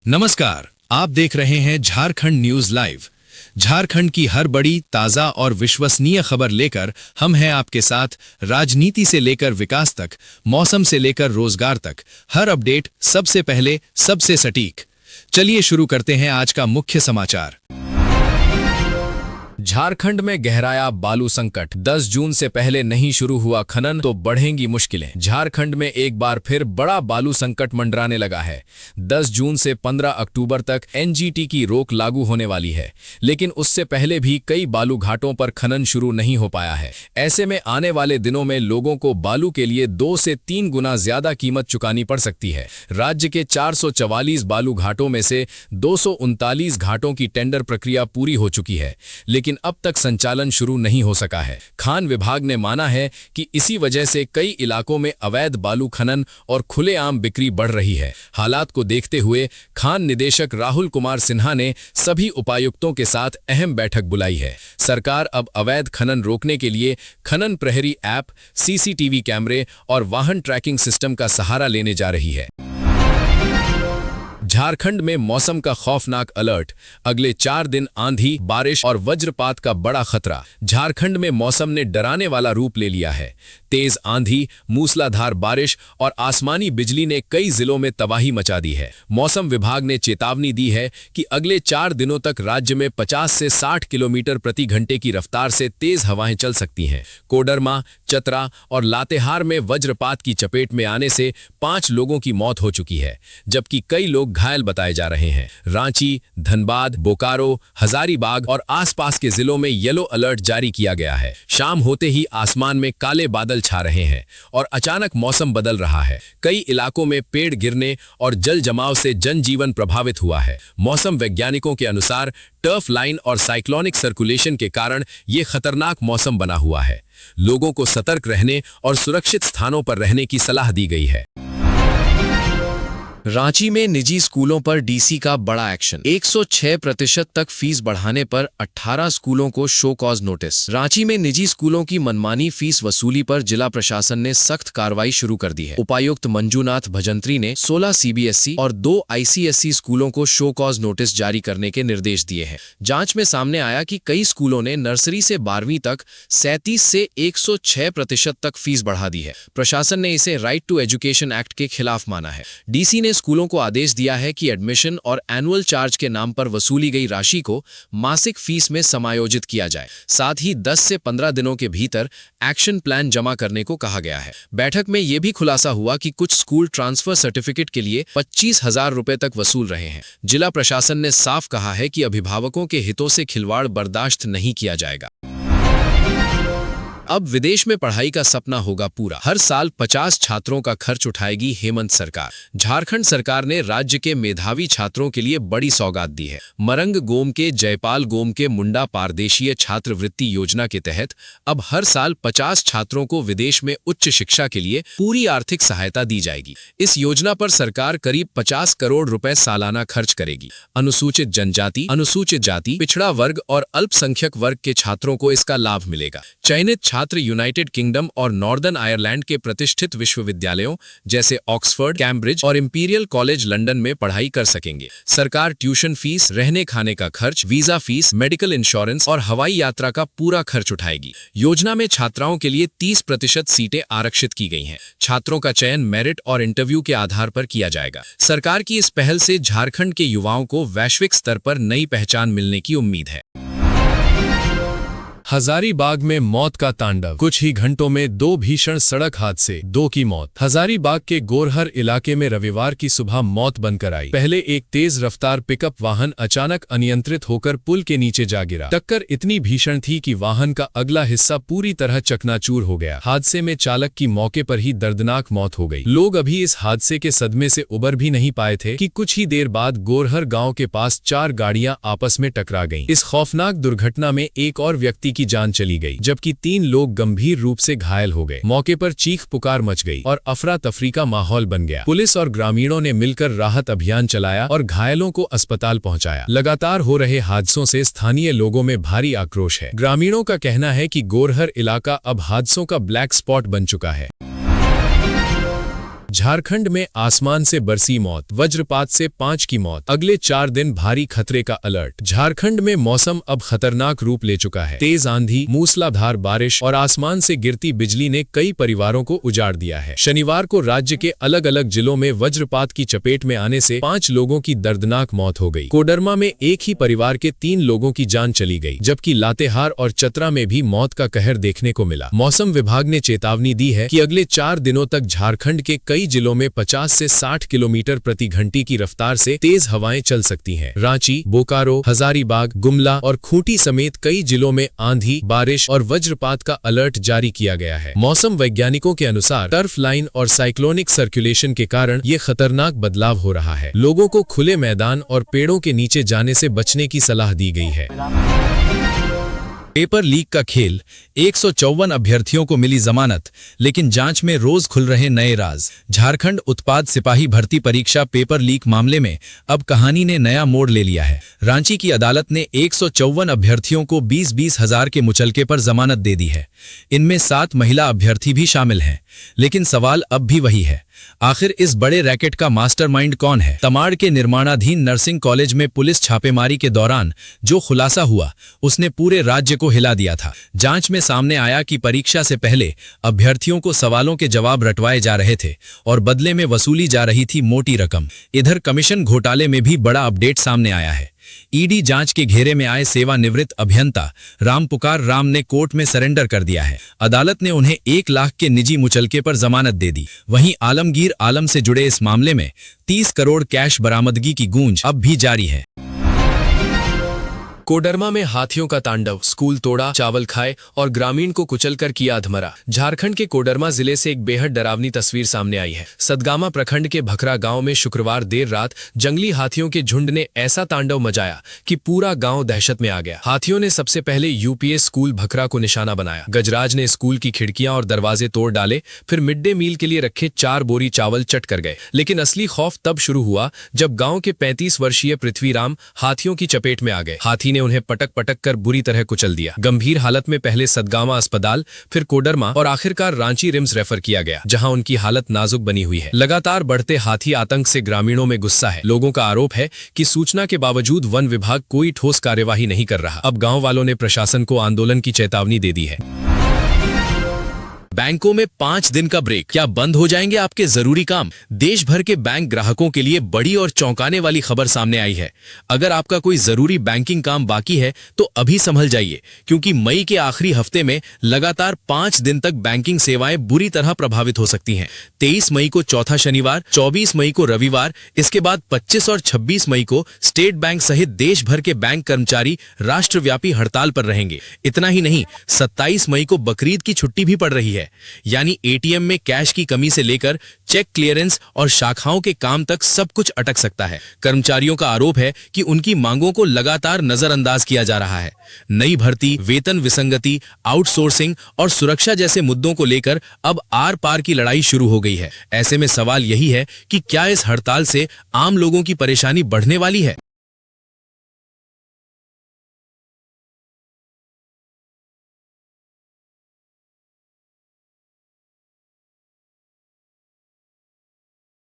नमस्कार, आप देख रहे हैं झारखंड न्यूज लाइव। झारखंड की हर बड़ी, ताजा और विश्वसनीय खबर लेकर हम हैं आपके साथ। राजनीति से लेकर विकास तक, मौसम से लेकर रोजगार तक, हर अपडेट सबसे पहले, सबसे सटीक। चलिए शुरू करते हैं आज का मुख्य समाचार। झारखंड में गहराया बालू संकट। 10 जून से पहले नहीं शुरू हुआ खनन तो बढ़ेंगी मुश्किलें। झारखंड में एक बार फिर बड़ा बालू संकट मंडराने लगा है। 10 जून से 15 अक्टूबर तक एनजीटी की रोक लागू होने वाली है, लेकिन उससे पहले भी कई बालू घाटों पर खनन शुरू नहीं हो पाया है। ऐसे में आने वाले दिनों में लोगों को बालू के लिए 2 से 3 गुना ज्यादा कीमत चुकानी पड़ सकती है। राज्य के 444 बालू घाटों में से 239 घाटों की टेंडर प्रक्रिया पूरी हो चुकी है, लेकिन अब तक संचालन शुरू नहीं हो सका है। खान विभाग ने माना है कि इसी वजह से कई इलाकों में अवैध बालू खनन और खुलेआम बिक्री बढ़ रही है। हालात को देखते हुए खान निदेशक राहुल कुमार सिन्हा ने सभी उपायुक्तों के साथ अहम बैठक बुलाई है। सरकार अब अवैध खनन रोकने के लिए खनन प्रहरी ऐप, सीसीटीवी कैमरे और वाहन ट्रैकिंग सिस्टम का सहारा लेने जा रही है। झारखंड में मौसम का खौफनाक अलर्ट। अगले 4 दिन आंधी, बारिश और वज्रपात का बड़ा खतरा। झारखंड में मौसम ने डराने वाला रूप ले लिया है। तेज आंधी, मूसलाधार बारिश और आसमानी बिजली ने कई जिलों में तबाही मचा दी है। मौसम विभाग ने चेतावनी दी है कि अगले 4 दिनों तक राज्य में 50 से 60 किलोमीटर प्रति घंटे की रफ्तार से तेज हवाएं चल सकती हैं। कोडरमा, चतरा और लातेहार में वज्रपात की चपेट में आने से 5 लोगों की मौत हो चुकी है, जबकि कई लोग घायल बताए जा रहे हैं। रांची, धनबाद, बोकारो, हजारीबाग और आसपास के जिलों में येलो अलर्ट जारी किया गया है। शाम होते ही आसमान में काले बादल छा रहे हैं और अचानक मौसम बदल रहा है। कई इलाकों में पेड़ गिरने और जल जमाव से जनजीवन प्रभावित हुआ है। मौसम वैज्ञानिकों के अनुसार टर्फ लाइन और साइक्लोनिक सर्कुलेशन के कारण ये खतरनाक मौसम बना हुआ है। लोगों को सतर्क रहने और सुरक्षित स्थानों पर रहने की सलाह दी गई है। रांची में निजी स्कूलों पर डीसी का बड़ा एक्शन। 106% तक फीस बढ़ाने पर 18 स्कूलों को शो कॉज नोटिस। रांची में निजी स्कूलों की मनमानी फीस वसूली पर जिला प्रशासन ने सख्त कार्रवाई शुरू कर दी है। उपायुक्त मंजूनाथ भजंत्री ने 16 सीबीएसई और 2 आईसीएसई स्कूलों को शो कॉज नोटिस जारी करने के निर्देश दिए हैं। जांच में सामने आया कि कई स्कूलों ने नर्सरी से 12वीं तक 37 से 106% तक फीस बढ़ा दी है। प्रशासन ने इसे राइट टू एजुकेशन एक्ट के खिलाफ माना है। डीसी ने स्कूलों को आदेश दिया है कि एडमिशन और एनुअल चार्ज के नाम पर वसूली गई राशि को मासिक फीस में समायोजित किया जाए। साथ ही 10 से 15 दिनों के भीतर एक्शन प्लान जमा करने को कहा गया है। बैठक में यह भी खुलासा हुआ कि कुछ स्कूल ट्रांसफर सर्टिफिकेट के लिए 25,000 रुपए तक वसूल रहे हैं। जिला प्रशासन ने साफ कहा है कि अभिभावकों के हितों से खिलवाड़ बर्दाश्त नहीं किया जाएगा। अब विदेश में पढ़ाई का सपना होगा पूरा। हर साल 50 छात्रों का खर्च उठाएगी हेमंत सरकार। झारखंड सरकार ने राज्य के मेधावी छात्रों के लिए बड़ी सौगात दी है। मरंग गोम के जयपाल गोम के मुंडा पारदेशीय छात्रवृत्ति योजना के तहत अब हर साल 50 छात्रों को विदेश में उच्च शिक्षा के लिए पूरी आर्थिक सहायता दी जाएगी। इस योजना पर सरकार करीब 50 करोड़ रुपए सालाना खर्च करेगी। अनुसूचित जनजाति, अनुसूचित जाति, पिछड़ा वर्ग और अल्पसंख्यक वर्ग के छात्रों को इसका लाभ मिलेगा। चयनित छात्र यूनाइटेड किंगडम और नॉर्दर्न आयरलैंड के प्रतिष्ठित विश्वविद्यालयों जैसे ऑक्सफोर्ड, कैम्ब्रिज और इंपीरियल कॉलेज लंदन में पढ़ाई कर सकेंगे। सरकार ट्यूशन फीस, रहने खाने का खर्च, वीजा फीस, मेडिकल इंश्योरेंस और हवाई यात्रा का पूरा खर्च उठाएगी। योजना में छात्राओं के लिए 30% सीटें आरक्षित की गई हैं। छात्रों का चयन मेरिट और इंटरव्यू के आधार पर किया जाएगा। सरकार की इस पहल से झारखंड के युवाओं को वैश्विक स्तर पर नई पहचान मिलने की उम्मीद है। हजारीबाग में मौत का तांडव। कुछ ही घंटों में 2 भीषण सड़क हादसे, 2 की मौत। हजारीबाग के गोरहर इलाके में रविवार की सुबह मौत बनकर आई। पहले एक तेज रफ्तार पिकअप वाहन अचानक अनियंत्रित होकर पुल के नीचे जा गिरा। टक्कर इतनी भीषण थी कि वाहन का अगला हिस्सा पूरी तरह चकनाचूर हो गया। हादसे में चालक की मौके पर ही दर्दनाक मौत हो गई। लोग अभी इस हादसे के सदमे से उबर भी नहीं पाए थे कि कुछ ही देर बाद गोरहर गांव के पास 4 गाड़ियां आपस में टकरा गईं। इस खौफनाक दुर्घटना में एक और व्यक्ति की जान चली गई, जबकि 3 लोग गंभीर रूप से घायल हो गए। मौके पर चीख पुकार मच गई और अफरा तफरी का माहौल बन गया। पुलिस और ग्रामीणों ने मिलकर राहत अभियान चलाया और घायलों को अस्पताल पहुंचाया। लगातार हो रहे हादसों से स्थानीय लोगों में भारी आक्रोश है। ग्रामीणों का कहना है कि गोरहर इलाका अब हादसों का ब्लैक स्पॉट बन चुका है। झारखंड में आसमान से बरसी मौत, वज्रपात से 5 की मौत, अगले 4 दिन भारी खतरे का अलर्ट। झारखंड में मौसम अब खतरनाक रूप ले चुका है। तेज आंधी, मूसलाधार बारिश और आसमान से गिरती बिजली ने कई परिवारों को उजाड़ दिया है। शनिवार को राज्य के अलग अलग जिलों में वज्रपात की चपेट में आने से 5 लोगों की दर्दनाक मौत हो गई। कोडरमा में एक ही परिवार के 3 लोगों की जान चली गई, जबकि लातेहार और चतरा में भी मौत का कहर देखने को मिला। मौसम विभाग ने चेतावनी दी है कि अगले 4 दिनों तक झारखंड के कई जिलों में 50 से 60 किलोमीटर प्रति घंटे की रफ्तार से तेज हवाएं चल सकती हैं। रांची, बोकारो, हजारीबाग, गुमला और खूंटी समेत कई जिलों में आंधी, बारिश और वज्रपात का अलर्ट जारी किया गया है। मौसम वैज्ञानिकों के अनुसार टर्फ लाइन और साइक्लोनिक सर्कुलेशन के कारण ये खतरनाक बदलाव हो रहा है। लोगों को खुले मैदान और पेड़ों के नीचे जाने से बचने की सलाह दी गई है। पेपर लीक का खेल, 154 अभ्यर्थियों को मिली जमानत, लेकिन जांच में रोज खुल रहे नए राज। झारखंड उत्पाद सिपाही भर्ती परीक्षा पेपर लीक मामले में अब कहानी ने नया मोड़ ले लिया है। रांची की अदालत ने 154 अभ्यर्थियों को 20-20 हजार के मुचलके पर जमानत दे दी है। इनमें 7 महिला अभ्यर्थी भी शामिल हैं। लेकिन सवाल अब भी वही है, आखिर इस बड़े रैकेट का मास्टरमाइंड कौन है? तमाड़ के निर्माणाधीन नर्सिंग कॉलेज में पुलिस छापेमारी के दौरान जो खुलासा हुआ, उसने पूरे राज्य को हिला दिया था। जांच में सामने आया कि परीक्षा से पहले अभ्यर्थियों को सवालों के जवाब रटवाए जा रहे थे और बदले में वसूली जा रही थी मोटी रकम। इधर कमीशन घोटाले में भी बड़ा अपडेट सामने आया है। ईडी जांच के घेरे में आए सेवानिवृत्त अभियंता रामपुकार राम ने कोर्ट में सरेंडर कर दिया है। अदालत ने उन्हें 1 लाख के निजी मुचलके पर जमानत दे दी। वहीं आलमगीर आलम से जुड़े इस मामले में 30 करोड़ कैश बरामदगी की गूंज अब भी जारी है। कोडरमा में हाथियों का तांडव, स्कूल तोड़ा, चावल खाए और ग्रामीण को कुचलकर किया अधमरा। झारखंड के कोडरमा जिले से एक बेहद डरावनी तस्वीर सामने आई है। सदगामा प्रखंड के भखरा गांव में शुक्रवार देर रात जंगली हाथियों के झुंड ने ऐसा तांडव मचाया कि पूरा गांव दहशत में आ गया। हाथियों ने सबसे पहले यूपीएस स्कूल भखरा को निशाना बनाया। गजराज ने स्कूल की खिड़कियां और दरवाजे तोड़ डाले, फिर मिड डे मील के लिए रखे 4 बोरी चावल चट कर गए। लेकिन असली खौफ तब शुरू हुआ जब गाँव के 35 वर्षीय पृथ्वीराम हाथियों की चपेट में आ गए। हाथी ने उन्हें पटक पटक कर बुरी तरह कुचल दिया। गंभीर हालत में पहले सदगामा अस्पताल, फिर कोडरमा और आखिरकार रांची रिम्स रेफर किया गया, जहां उनकी हालत नाजुक बनी हुई है। लगातार बढ़ते हाथी आतंक से ग्रामीणों में गुस्सा है। लोगों का आरोप है कि सूचना के बावजूद वन विभाग कोई ठोस कार्यवाही नहीं कर रहा। अब गांव वालों ने प्रशासन को आंदोलन की चेतावनी दे दी है। बैंकों में 5 दिन का ब्रेक, क्या बंद हो जाएंगे आपके जरूरी काम? देश भर के बैंक ग्राहकों के लिए बड़ी और चौंकाने वाली खबर सामने आई है। अगर आपका कोई जरूरी बैंकिंग काम बाकी है तो अभी संभल जाइए, क्योंकि मई के आखिरी हफ्ते में लगातार 5 दिन तक बैंकिंग सेवाएं बुरी तरह प्रभावित हो सकती हैं। 23 मई को चौथा शनिवार, 24 मई को रविवार, इसके बाद 25 और 26 मई को स्टेट बैंक सहित देश भर के बैंक कर्मचारी राष्ट्रव्यापी हड़ताल पर रहेंगे। इतना ही नहीं, 27 मई को बकरीद की छुट्टी भी पड़ रही है। यानी एटीएम में कैश की कमी से लेकर चेक क्लियरेंस और शाखाओं के काम तक सब कुछ अटक सकता है। कर्मचारियों का आरोप है कि उनकी मांगों को लगातार नजरअंदाज किया जा रहा है। नई भर्ती, वेतन विसंगति, आउटसोर्सिंग और सुरक्षा जैसे मुद्दों को लेकर अब आर पार की लड़ाई शुरू हो गई है। ऐसे में सवाल यही है कि क्या इस हड़ताल से आम लोगों की परेशानी बढ़ने वाली है?